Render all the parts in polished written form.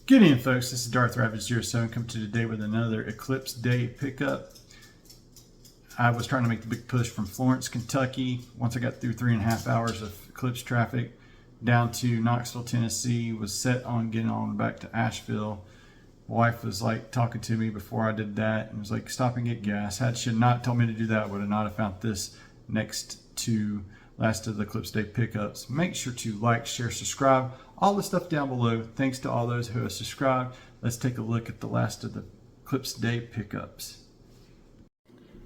Good evening, folks. This is Darth Rabbit 07 coming to you today with another Eclipse Day pickup. I was trying to make the big push from Florence, Kentucky. Once I got through 3.5 hours of Eclipse traffic down to Knoxville, Tennessee, was set on getting on back to Asheville. My wife was like talking to me before I did that and was like, stop and get gas. She had not told me to do that, would have not have found this next to last of the Eclipse Day pickups. Make sure to like, share, subscribe, all the stuff down below. Thanks to all those who have subscribed. Let's take a look at the last of the Eclipse Day pickups.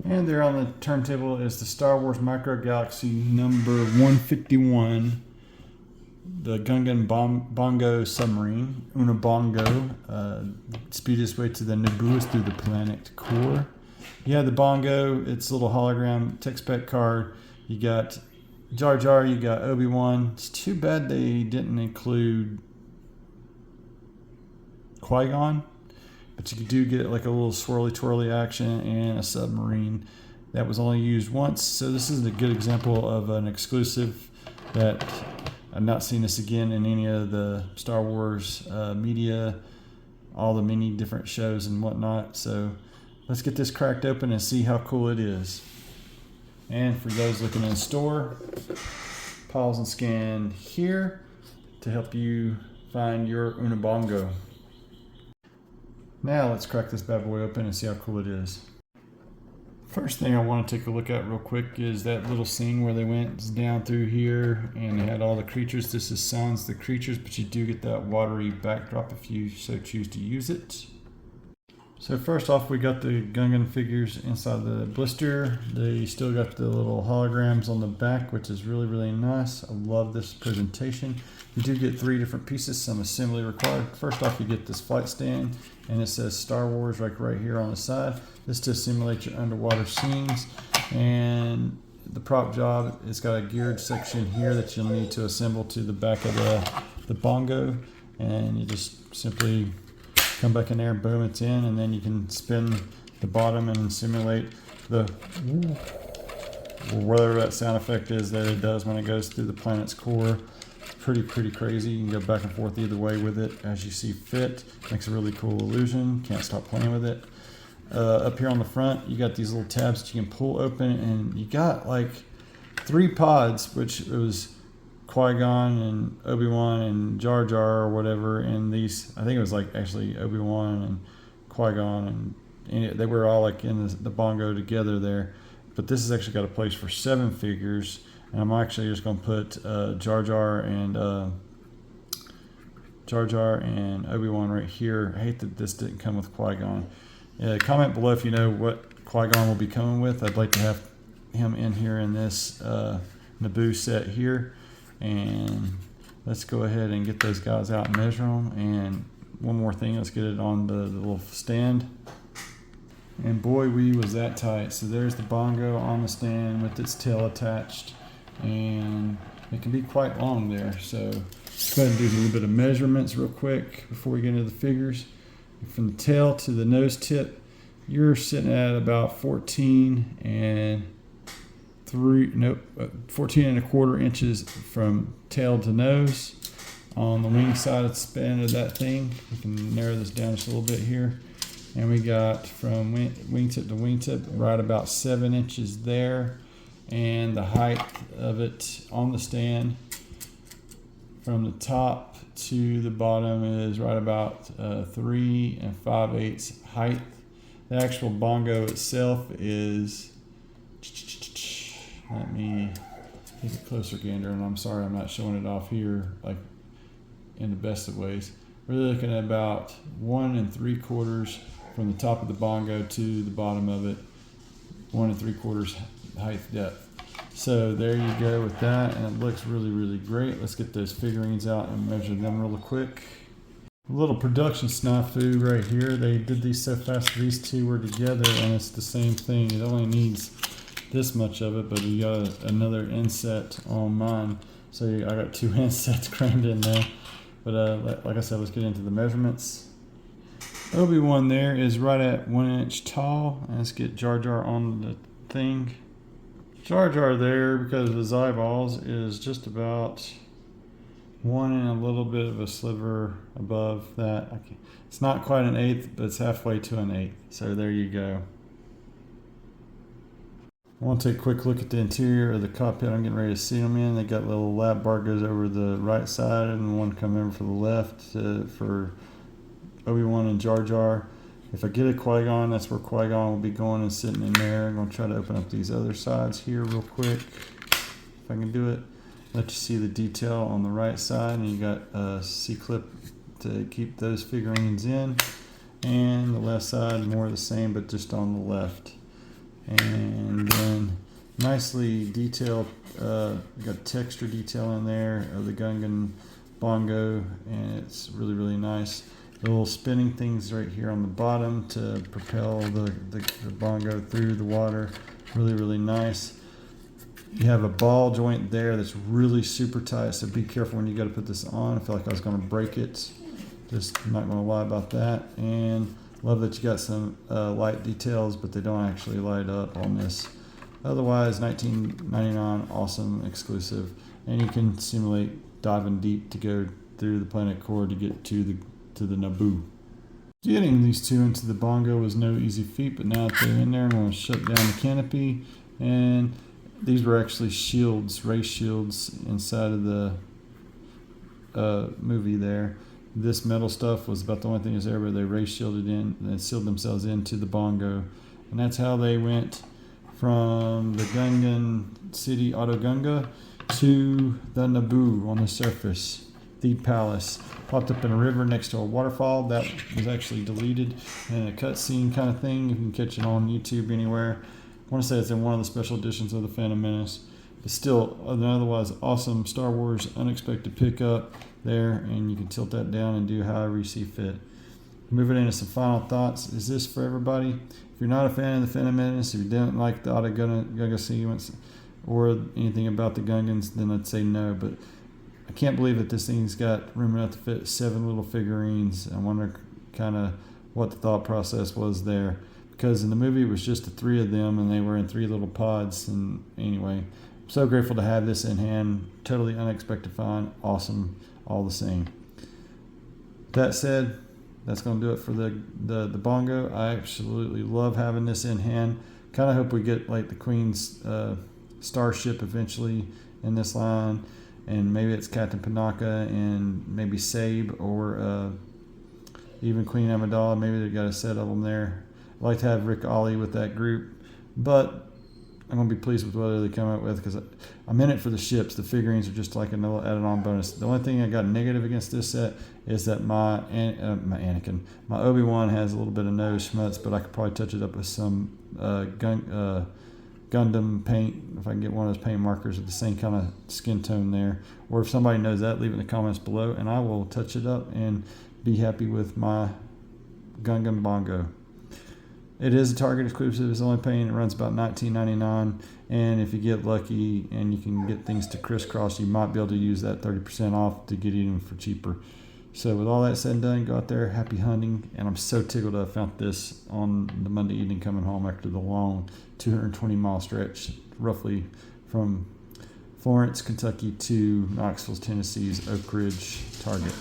And there on the turntable is the Star Wars Micro Galaxy number 151, the Gungan Bongo Submarine, Una Bongo. Speed its way to the Naboo's through the planet core. Yeah, the Bongo, it's a little hologram tech spec card. You got Jar Jar, you got Obi-Wan. It's too bad they didn't include Qui-Gon, but you do get like a little swirly twirly action and a submarine that was only used once. So this is a good example of an exclusive that I've not seen this again in any of the Star Wars media, all the many different shows and whatnot. So let's get this cracked open and see how cool it is. And for those looking in the store, pause and scan here to help you find your Una Bongo. Now let's crack this bad boy open and see how cool it is. First thing I want to take a look at real quick is that little scene where they went down through here and they had all the creatures. This is sounds the creatures, but you do get that watery backdrop if you so choose to use it. So first off, we got the Gungan figures inside the blister. They still got the little holograms on the back, which is really, really nice. I love this presentation. You do get 3 different pieces, some assembly required. First off, you get this flight stand, and it says Star Wars like right here on the side. This to simulate your underwater scenes. And the prop job, it's got a geared section here that you'll need to assemble to the back of the Bongo. And you just simply come back in there, boom, it's in, and then you can spin the bottom and simulate the whatever that sound effect is that it does when it goes through the planet's core. Pretty crazy. You can go back and forth either way with it as you see fit. Makes a really cool illusion. Can't stop playing with it. Up here on the front, you got these little tabs that you can pull open, and you got like 3 pods, which was Qui-Gon and Obi-Wan and Jar Jar or whatever, and these, I think it was like actually Obi-Wan and Qui-Gon, and they were all like in the Bongo together there. But this has actually got a place for 7 figures, and I'm actually just going to put Jar Jar and Obi-Wan right here. I hate that this didn't come with Qui-Gon. Comment below if you know what Qui-Gon will be coming with. I'd like to have him in here in this Naboo set here. And let's go ahead and get those guys out and measure them. And one more thing, let's get it on the little stand. And boy, was that tight. So there's the Bongo on the stand with its tail attached, and it can be quite long there. So let's go ahead and do a little bit of measurements real quick before we get into the figures. From the tail to the nose tip, you're sitting at about 14 and 14.25 inches from tail to nose. On the wing side of the span of that thing, we can narrow this down just a little bit here, and we got from wingtip to wingtip right about 7 inches there, and the height of it on the stand from the top to the bottom is right about 3 5/8 height. The actual Bongo itself is, let me take a closer gander, and I'm sorry I'm not showing it off here like in the best of ways. We're looking at about 1 3/4 from the top of the Bongo to the bottom of it, 1 3/4 height depth. So there you go with that, and it looks really great. Let's get those figurines out and measure them real quick. A little production snafu right here. They did these so fast, these 2 were together, and it's the same thing. It only needs this much of it, but we got another inset on mine, so I got 2 insets crammed in there. But like I said, let's get into the measurements. Obi-Wan there is right at 1 inch tall. Let's get Jar Jar on the thing. Jar Jar there, because of his eyeballs, is just about one and a little bit of a sliver above that. It's not quite an eighth, but it's halfway to an eighth. So there you go. I want to take a quick look at the interior of the cockpit I'm getting ready to seat them in. They got little lap bar goes over the right side and one coming over for the left for Obi-Wan and Jar Jar. If I get a Qui-Gon, that's where Qui-Gon will be going and sitting in there. I'm going to try to open up these other sides here real quick, if I can do it. Let you see the detail on the right side, and you got a C-clip to keep those figurines in. And the left side, more of the same, but just on the left. And then nicely detailed, got texture detail in there of the Gungan Bongo, and it's really, really nice. The little spinning things right here on the bottom to propel the Bongo through the water. Really, really nice. You have a ball joint there that's really super tight, so be careful when you got to put this on. I feel like I was going to break it. Just not going to lie about that. And love that you got some light details, but they don't actually light up on this. Otherwise, $19.99, awesome, exclusive. And you can simulate diving deep to go through the planet core to get to the Naboo. Getting these two into the Bongo was no easy feat, but now that they're in there, I'm going to shut down the canopy. And these were actually shields, ray shields inside of the movie there. This metal stuff was about the only thing that's there, but they ray shielded in and sealed themselves into the Bongo. And that's how they went from the Gungan city, Auto Gunga, to the Naboo on the surface. The palace popped up in a river next to a waterfall that was actually deleted in a cutscene kind of thing. You can catch it on YouTube anywhere. I want to say it's in one of the special editions of the Phantom Menace, but still an otherwise awesome Star Wars unexpected pickup there, and you can tilt that down and do however you see fit. Moving into some final thoughts. Is this for everybody? If you're not a fan of the Phantom Menace, if you don't like the Auto Gunga sequence or anything about the Gungans, then I'd say no, but I can't believe that this thing's got room enough to fit 7 little figurines. I wonder kind of what the thought process was there, because in the movie it was just the 3 of them and they were in 3 little pods. And anyway, I'm so grateful to have this in hand. Totally unexpected find, awesome all the same. That said, that's going to do it for the Bongo. I absolutely love having this in hand. Kind of hope we get like the Queen's starship eventually in this line. And maybe it's Captain Panaka and maybe Sabe or even Queen Amidala. Maybe they've got a set of them there. I'd like to have Rick Ollie with that group, but I'm going to be pleased with whatever they come up with, because I'm in it for the ships. The figurines are just like another added-on bonus. The only thing I got negative against this set is that my Obi-Wan has a little bit of nose schmutz, but I could probably touch it up with some Gundam paint, if I can get one of those paint markers with the same kind of skin tone there. Or if somebody knows that, leave it in the comments below, and I will touch it up and be happy with my Gungan Bongo. It is a Target exclusive. It's only paying, it runs about $19.99, and if you get lucky and you can get things to crisscross, you might be able to use that 30% off to get even for cheaper. So with all that said and done, go out there, happy hunting, and I'm so tickled I found this on the Monday evening coming home after the long 220-mile stretch, roughly from Florence, Kentucky to Knoxville, Tennessee's Oak Ridge Target.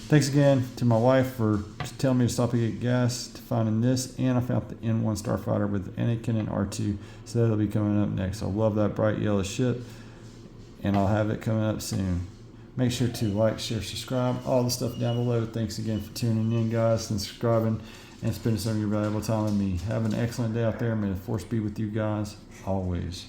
Thanks again to my wife for telling me to stop and get gas, to finding this, and I found the N1 Starfighter with Anakin and R2, so that'll be coming up next. I love that bright yellow ship, and I'll have it coming up soon. Make sure to like, share, subscribe, all the stuff down below. Thanks again for tuning in, guys, and subscribing and spending some of your valuable time with me. Have an excellent day out there. May the force be with you guys always.